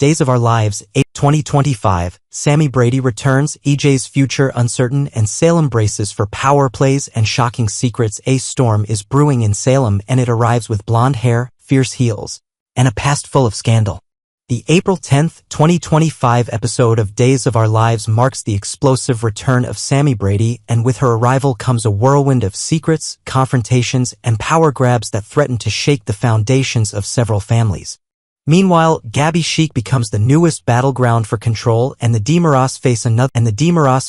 Days of Our Lives, 2025, Sammy Brady returns, EJ's future uncertain, and Salem braces for power plays and shocking secrets. A storm is brewing in Salem, and it arrives with blonde hair, fierce heels, and a past full of scandal. The April 10, 2025 episode of Days of Our Lives marks the explosive return of Sammy Brady, and with her arrival comes a whirlwind of secrets, confrontations, and power grabs that threaten to shake the foundations of several families. Meanwhile, Gabby Chic becomes the newest battleground for control, and the DeMarais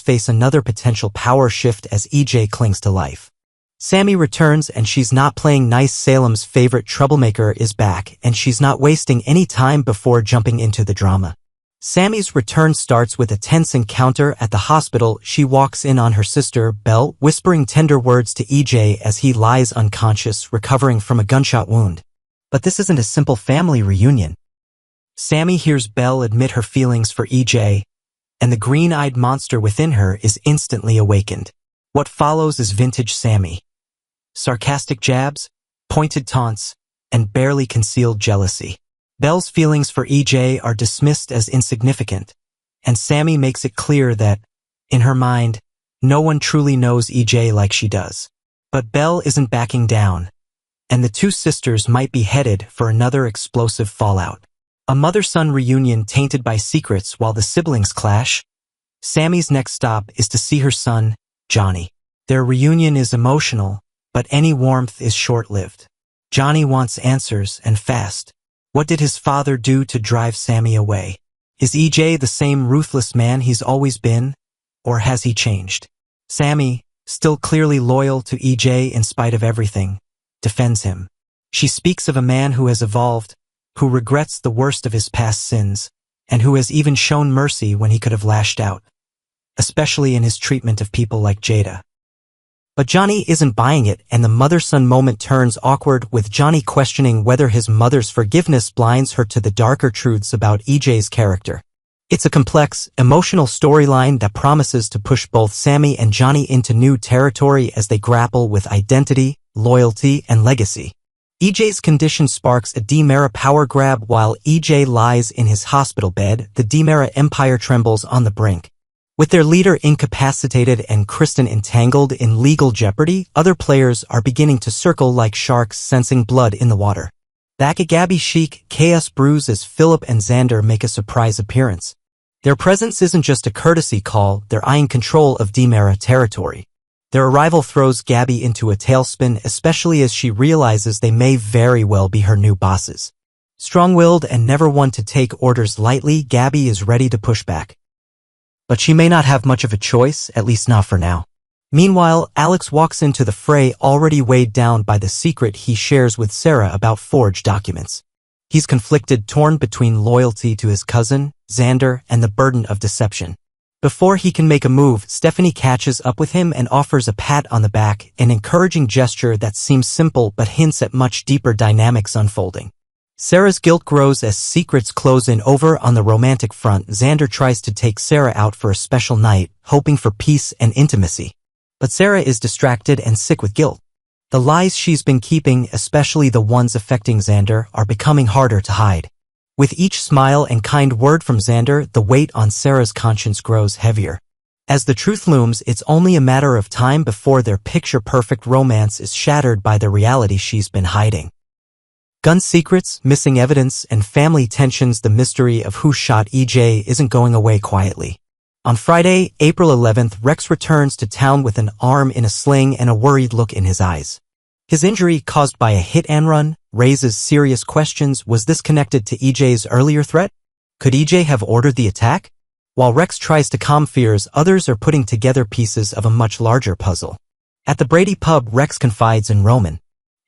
face another potential power shift as EJ clings to life. Sammy returns, and she's not playing nice. Salem's favorite troublemaker is back, and she's not wasting any time before jumping into the drama. Sammy's return starts with a tense encounter at the hospital. She walks in on her sister, Belle, whispering tender words to EJ as he lies unconscious, recovering from a gunshot wound. But this isn't a simple family reunion. Sammy hears Belle admit her feelings for EJ, and the green-eyed monster within her is instantly awakened. What follows is vintage Sammy. Sarcastic jabs, pointed taunts, and barely concealed jealousy. Belle's feelings for EJ are dismissed as insignificant, and Sammy makes it clear that, in her mind, no one truly knows EJ like she does. But Belle isn't backing down, and the two sisters might be headed for another explosive fallout. A mother-son reunion tainted by secrets while the siblings clash. Sammy's next stop is to see her son, Johnny. Their reunion is emotional, but any warmth is short-lived. Johnny wants answers, and fast. What did his father do to drive Sammy away? Is EJ the same ruthless man he's always been, or has he changed? Sammy, still clearly loyal to EJ in spite of everything, defends him. She speaks of a man who has evolved, who regrets the worst of his past sins, and who has even shown mercy when he could have lashed out, especially in his treatment of people like Jada. But Johnny isn't buying it, and the mother-son moment turns awkward, with Johnny questioning whether his mother's forgiveness blinds her to the darker truths about EJ's character. It's a complex, emotional storyline that promises to push both Sammy and Johnny into new territory as they grapple with identity, loyalty, and legacy. EJ's condition sparks a DeMarais power grab while EJ lies in his hospital bed. The DeMarais empire trembles on the brink. With their leader incapacitated and Kristen entangled in legal jeopardy, other players are beginning to circle like sharks sensing blood in the water. Back at Gabby Chic, chaos brews as Philip and Xander make a surprise appearance. Their presence isn't just a courtesy call, they're eyeing control of DeMarais territory. Their arrival throws Gabby into a tailspin, especially as she realizes they may very well be her new bosses. Strong-willed and never one to take orders lightly, Gabby is ready to push back. But she may not have much of a choice, at least not for now. Meanwhile, Alex walks into the fray already weighed down by the secret he shares with Sarah about forged documents. He's conflicted, torn between loyalty to his cousin, Xander, and the burden of deception. Before he can make a move, Stephanie catches up with him and offers a pat on the back, an encouraging gesture that seems simple but hints at much deeper dynamics unfolding. Sarah's guilt grows as secrets close in. Over on the romantic front, Xander tries to take Sarah out for a special night, hoping for peace and intimacy. But Sarah is distracted and sick with guilt. The lies she's been keeping, especially the ones affecting Xander, are becoming harder to hide. With each smile and kind word from Xander, the weight on Sarah's conscience grows heavier. As the truth looms, it's only a matter of time before their picture-perfect romance is shattered by the reality she's been hiding. Gun secrets, missing evidence, and family tensions. The mystery of who shot EJ isn't going away quietly. On Friday, April 11th, Rex returns to town with an arm in a sling and a worried look in his eyes. His injury, caused by a hit-and-run, raises serious questions. Was this connected to EJ's earlier threat? Could EJ have ordered the attack? While Rex tries to calm fears, others are putting together pieces of a much larger puzzle. At the Brady pub, Rex confides in Roman.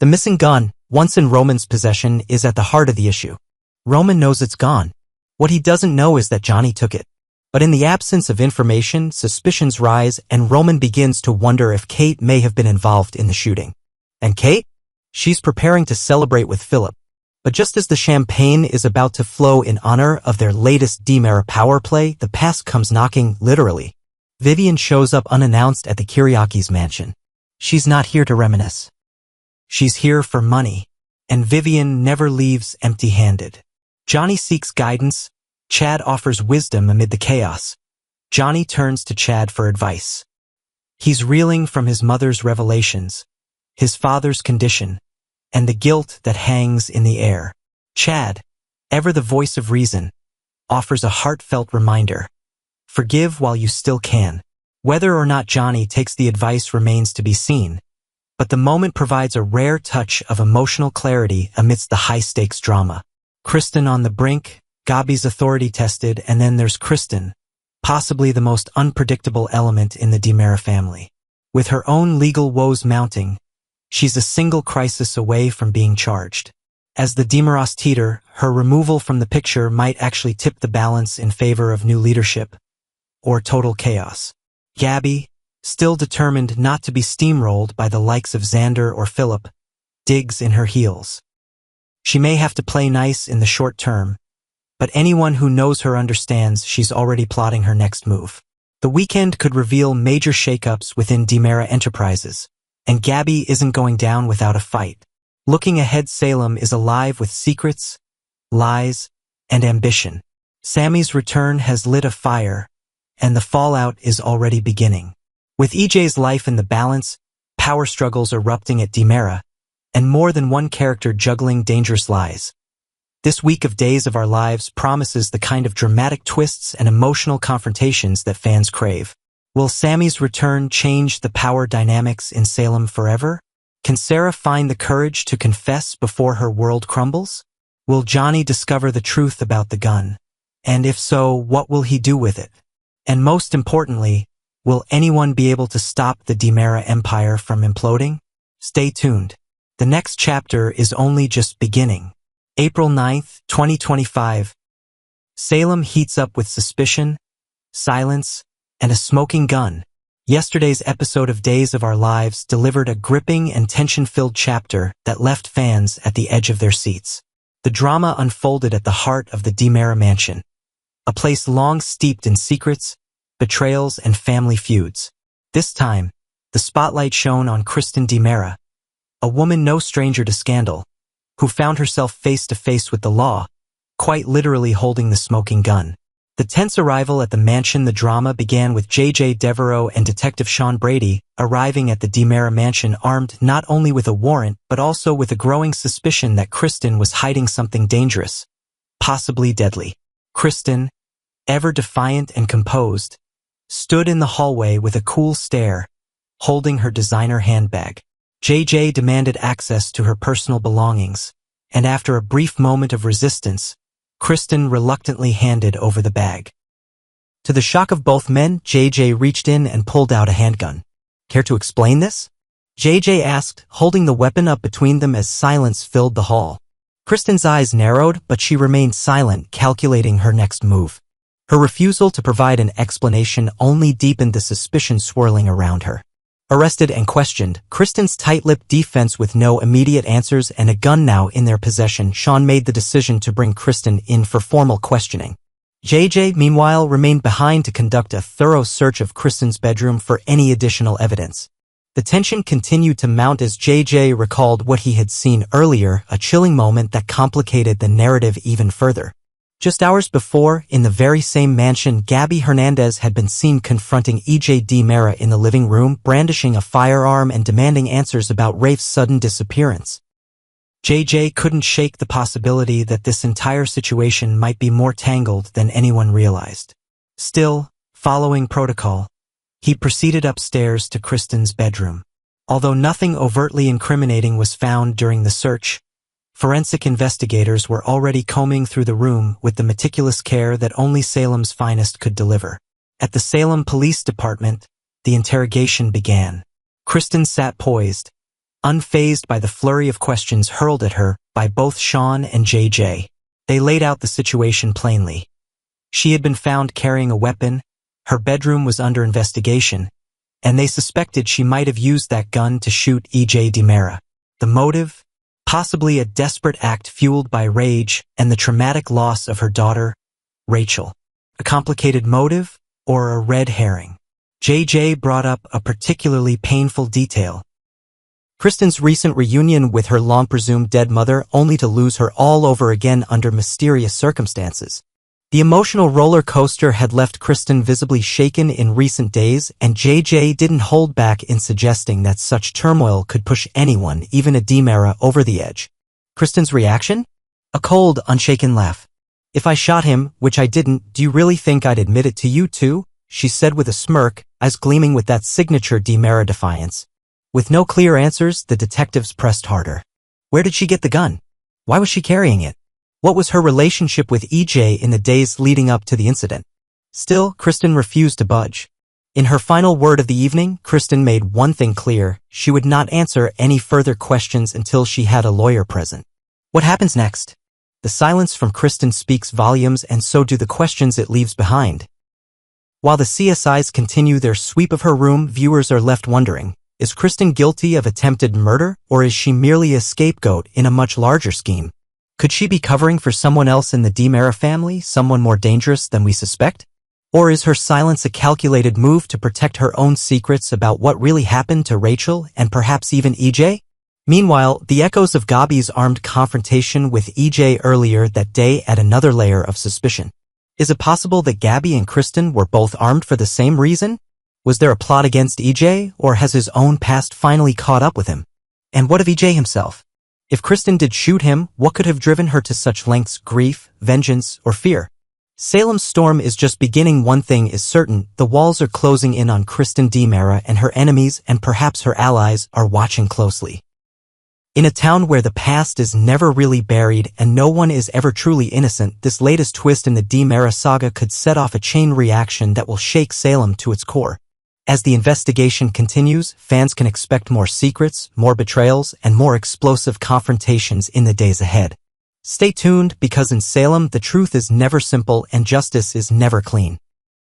The missing gun, once in Roman's possession, is at the heart of the issue. Roman knows it's gone. What he doesn't know is that Johnny took it. But in the absence of information, suspicions rise, and Roman begins to wonder if Kate may have been involved in the shooting. And Kate? She's preparing to celebrate with Philip. But just as the champagne is about to flow in honor of their latest DeMarais power play, the past comes knocking, literally. Vivian shows up unannounced at the Kiriakis' mansion. She's not here to reminisce. She's here for money. And Vivian never leaves empty-handed. Johnny seeks guidance, Chad offers wisdom amid the chaos. Johnny turns to Chad for advice. He's reeling from his mother's revelations, his father's condition, and the guilt that hangs in the air. Chad, ever the voice of reason, offers a heartfelt reminder. Forgive while you still can. Whether or not Johnny takes the advice remains to be seen, but the moment provides a rare touch of emotional clarity amidst the high-stakes drama. Kristen on the brink, Gabi's authority tested, and then there's Kristen, possibly the most unpredictable element in the DiMera family. With her own legal woes mounting, she's a single crisis away from being charged. As the DiMeras teeter, her removal from the picture might actually tip the balance in favor of new leadership, or total chaos. Gabi, still determined not to be steamrolled by the likes of Xander or Philip, digs in her heels. She may have to play nice in the short term, but anyone who knows her understands she's already plotting her next move. The weekend could reveal major shakeups within DiMera Enterprises, and Gabi isn't going down without a fight. Looking ahead, Salem is alive with secrets, lies, and ambition. Sammy's return has lit a fire, and the fallout is already beginning. With EJ's life in the balance, power struggles erupting at DiMera, and more than one character juggling dangerous lies. This week of Days of Our Lives promises the kind of dramatic twists and emotional confrontations that fans crave. Will Sammy's return change the power dynamics in Salem forever? Can Sarah find the courage to confess before her world crumbles? Will Johnny discover the truth about the gun? And if so, what will he do with it? And most importantly, will anyone be able to stop the DiMera empire from imploding? Stay tuned. The next chapter is only just beginning. April 9th, 2025. Salem heats up with suspicion, silence, and a smoking gun. Yesterday's episode of Days of Our Lives delivered a gripping and tension-filled chapter that left fans at the edge of their seats. The drama unfolded at the heart of the DiMera mansion, a place long steeped in secrets, betrayals, and family feuds. This time, the spotlight shone on Kristen DiMera, a woman no stranger to scandal, who found herself face-to-face with the law, quite literally holding the smoking gun. The tense arrival at the mansion. The drama began with J.J. Devereaux and Detective Sean Brady arriving at the DiMera mansion armed not only with a warrant but also with a growing suspicion that Kristen was hiding something dangerous, possibly deadly. Kristen, ever defiant and composed, stood in the hallway with a cool stare, holding her designer handbag. J.J. demanded access to her personal belongings, and after a brief moment of resistance, Kristen reluctantly handed over the bag. To the shock of both men, J.J. reached in and pulled out a handgun. Care to explain this? J.J. asked, holding the weapon up between them as silence filled the hall. Kristen's eyes narrowed, but she remained silent, calculating her next move. Her refusal to provide an explanation only deepened the suspicion swirling around her. Arrested and questioned, Kristen's tight-lipped defense with no immediate answers and a gun now in their possession, Sean made the decision to bring Kristen in for formal questioning. JJ, meanwhile, remained behind to conduct a thorough search of Kristen's bedroom for any additional evidence. The tension continued to mount as JJ recalled what he had seen earlier, a chilling moment that complicated the narrative even further. Just hours before, in the very same mansion, Gabi Hernandez had been seen confronting EJ DiMera in the living room, brandishing a firearm and demanding answers about Rafe's sudden disappearance. JJ couldn't shake the possibility that this entire situation might be more tangled than anyone realized. Still, following protocol, he proceeded upstairs to Kristen's bedroom. Although nothing overtly incriminating was found during the search, forensic investigators were already combing through the room with the meticulous care that only Salem's finest could deliver. At the Salem Police Department, the interrogation began. Kristen sat poised, unfazed by the flurry of questions hurled at her by both Sean and JJ. They laid out the situation plainly. She had been found carrying a weapon, her bedroom was under investigation, and they suspected she might have used that gun to shoot EJ DiMera. The motive? Possibly a desperate act fueled by rage and the traumatic loss of her daughter, Rachel. A complicated motive or a red herring? JJ brought up a particularly painful detail. Kristen's recent reunion with her long-presumed dead mother only to lose her all over again under mysterious circumstances. The emotional roller coaster had left Kristen visibly shaken in recent days, and JJ didn't hold back in suggesting that such turmoil could push anyone, even a DiMera, over the edge. Kristen's reaction? A cold, unshaken laugh. If I shot him, which I didn't, do you really think I'd admit it to you too? She said with a smirk, eyes gleaming with that signature DiMera defiance. With no clear answers, the detectives pressed harder. Where did she get the gun? Why was she carrying it? What was her relationship with EJ in the days leading up to the incident? Still, Kristen refused to budge. In her final word of the evening, Kristen made one thing clear: she would not answer any further questions until she had a lawyer present. What happens next? The silence from Kristen speaks volumes, and so do the questions it leaves behind. While the CSIs continue their sweep of her room, viewers are left wondering, is Kristen guilty of attempted murder, or is she merely a scapegoat in a much larger scheme? Could she be covering for someone else in the DiMera family, someone more dangerous than we suspect? Or is her silence a calculated move to protect her own secrets about what really happened to Rachel and perhaps even EJ? Meanwhile, the echoes of Gabi's armed confrontation with EJ earlier that day add another layer of suspicion. Is it possible that Gabi and Kristen were both armed for the same reason? Was there a plot against EJ, or has his own past finally caught up with him? And what of EJ himself? If Kristen did shoot him, what could have driven her to such lengths? Grief, vengeance, or fear? Salem's storm is just beginning. One thing is certain: the walls are closing in on Kristen DiMera, and her enemies, and perhaps her allies, are watching closely. In a town where the past is never really buried and no one is ever truly innocent, this latest twist in the DiMera saga could set off a chain reaction that will shake Salem to its core. As the investigation continues, fans can expect more secrets, more betrayals, and more explosive confrontations in the days ahead. Stay tuned, because in Salem, the truth is never simple and justice is never clean.